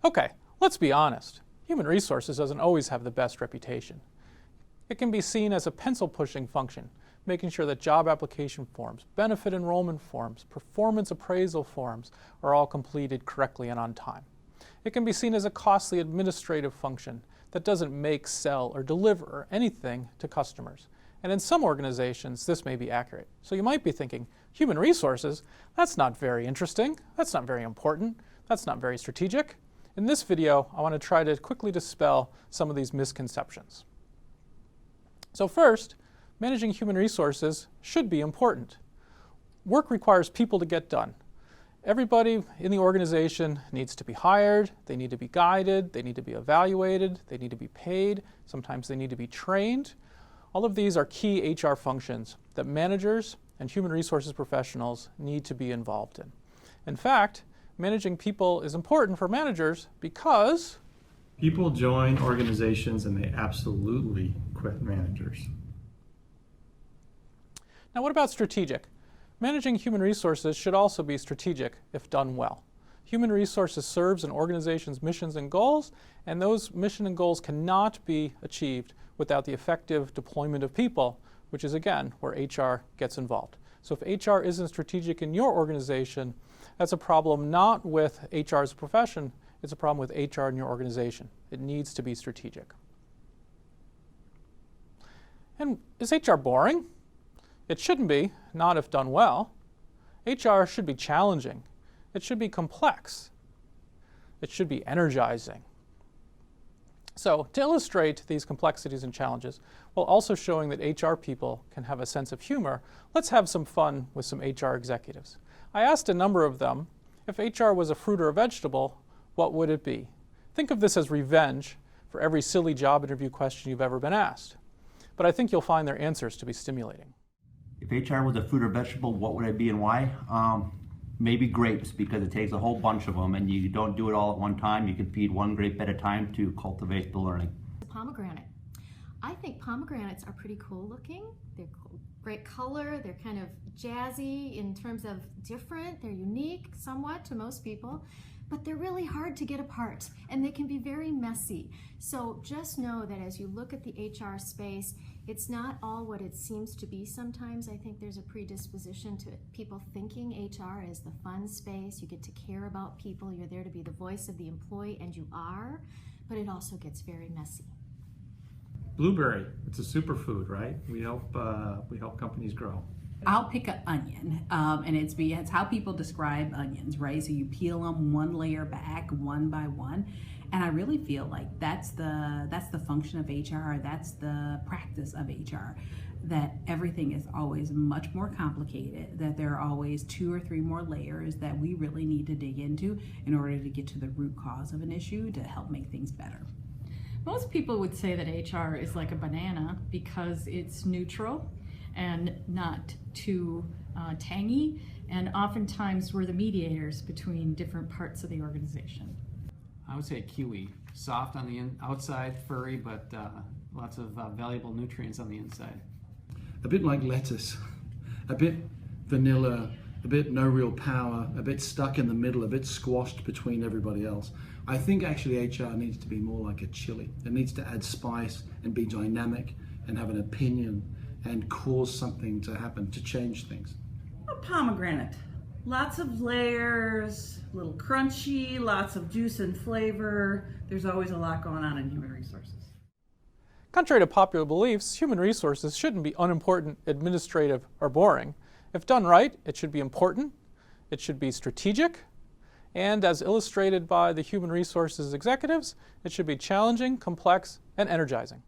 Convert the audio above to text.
Okay, let's be honest. Human resources doesn't always have the best reputation. It can be seen as a pencil-pushing function, making sure that job application forms, benefit enrollment forms, performance appraisal forms are all completed correctly and on time. It can be seen as a costly administrative function that doesn't make, sell, or deliver anything to customers. And in some organizations, this may be accurate. So you might be thinking, human resources, that's not very interesting, that's not very important, that's not very strategic. In this video, I want to try to quickly dispel some of these misconceptions. So first, managing human resources should be important. Work requires people to get done. Everybody in the organization needs to be hired, they need to be guided, they need to be evaluated, they need to be paid, sometimes they need to be trained. All of these are key HR functions that managers and human resources professionals need to be involved in. In fact, managing people is important for managers because people join organizations and they absolutely quit managers. Now, what about strategic? Managing human resources should also be strategic if done well. Human resources serves an organization's missions and goals, and those mission and goals cannot be achieved without the effective deployment of people, which is, again, where HR gets involved. So if HR isn't strategic in your organization, that's a problem not with HR as a profession, it's a problem with HR in your organization. It needs to be strategic. And is HR boring? It shouldn't be, not if done well. HR should be challenging. It should be complex. It should be energizing. So to illustrate these complexities and challenges, while also showing that HR people can have a sense of humor, let's have some fun with some HR executives. I asked a number of them, if HR was a fruit or a vegetable, what would it be? Think of this as revenge for every silly job interview question you've ever been asked. But I think you'll find their answers to be stimulating. If HR was a fruit or vegetable, what would I be and why? Maybe grapes, because it takes a whole bunch of them and you don't do it all at one time. You can feed one grape at a time to cultivate the learning. Pomegranate. I think pomegranates are pretty cool looking. They're cool, great color. They're kind of jazzy in terms of different. They're unique somewhat to most people, but they're really hard to get apart and they can be very messy. So just know that as you look at the HR space, it's not all what it seems to be sometimes. I think there's a predisposition to people thinking HR is the fun space. You get to care about people. You're there to be the voice of the employee, and you are, but it also gets very messy. Blueberry, it's a superfood, right? We help companies grow. I'll pick an onion, and it's how people describe onions, right? So you peel them one layer back, one by one, and I really feel like that's the function of HR. That's the practice of HR. That everything is always much more complicated. That there are always 2 or 3 more layers that we really need to dig into in order to get to the root cause of an issue to help make things better. Most people would say that HR is like a banana because it's neutral and not too tangy, and oftentimes we're the mediators between different parts of the organization. I would say kiwi, soft on the outside, furry, but lots of valuable nutrients on the inside. A bit like lettuce, a bit vanilla, a bit no real power, a bit stuck in the middle, a bit squashed between everybody else. I think actually HR needs to be more like a chili. It needs to add spice and be dynamic and have an opinion and cause something to happen, to change things. A pomegranate. Lots of layers, a little crunchy, lots of juice and flavor. There's always a lot going on in human resources. Contrary to popular beliefs, human resources shouldn't be unimportant, administrative, or boring. If done right, it should be important, it should be strategic, and as illustrated by the human resources executives, it should be challenging, complex, and energizing.